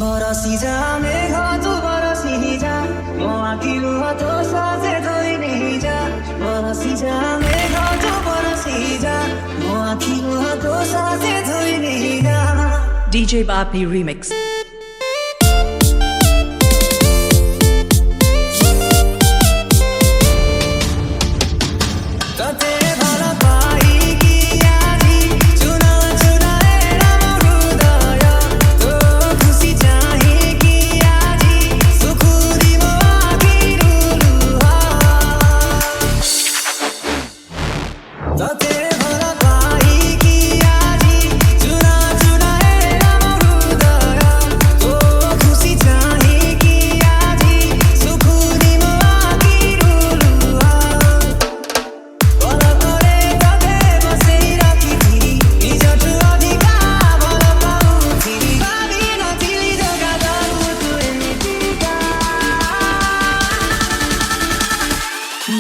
बरसी जा मेघ तू बरसी जा म आँखिलो तो साथे धोई नहीं जा बरसी जा मेघ तू बरसी जा म आँखिलो तो साथे धोई नहीं जा DJ Bapi Remix.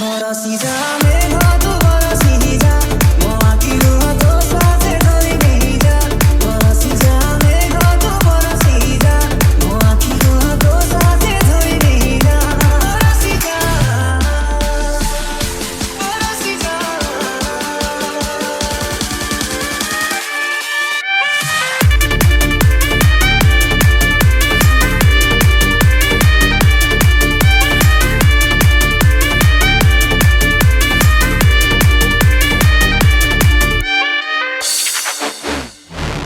बरसी जा मेघ तू बरसी जा म आँखिलो तो साथे धोई नहीं जा बरसी जा मेघ तू बरसी जा म आँखिलो तो साथे धोई नहीं जा बरसी जा बरसी जा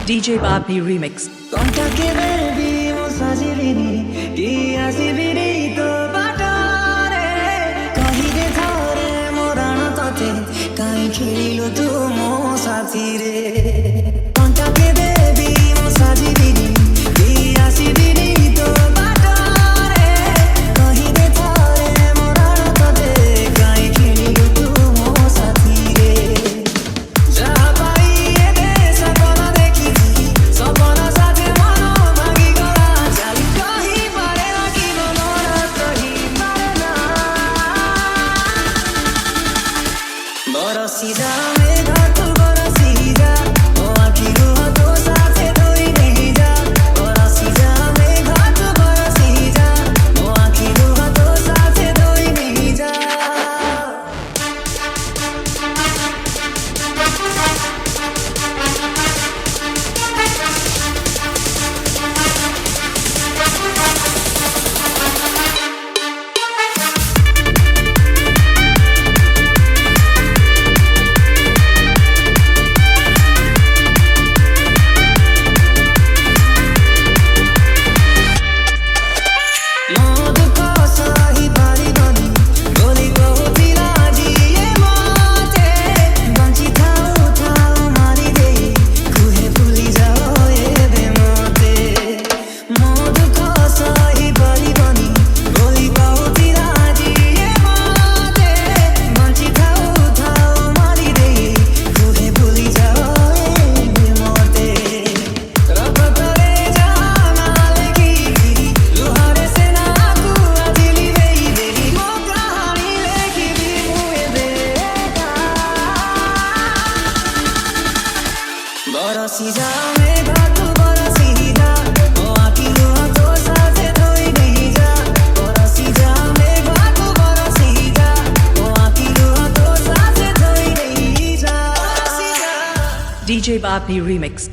DJ Bapi Remix. Contact baby mo sajilini ki asibini to batare kahi de thare morana tate kai khelo tu mo sathi re Contact baby mo sajilini ki asibini to batare kahi de thare morana tate kai khelo tu mo sathi re बरसी जा मेघ तू बरसी जा म आँखिलो तो साथे धोई नहीं जा बरसी जा मेघ तू बरसी जा म आँखिलो तो साथे धोई नहीं जा बरसी जा मेघ तू बरसी जा म आँखिलो तो साथे धोई नहीं जा बरसी जा मेघ तू बरसी जा म आँखिलो तो साथे धोई नहीं जा DJ Bapi Remix.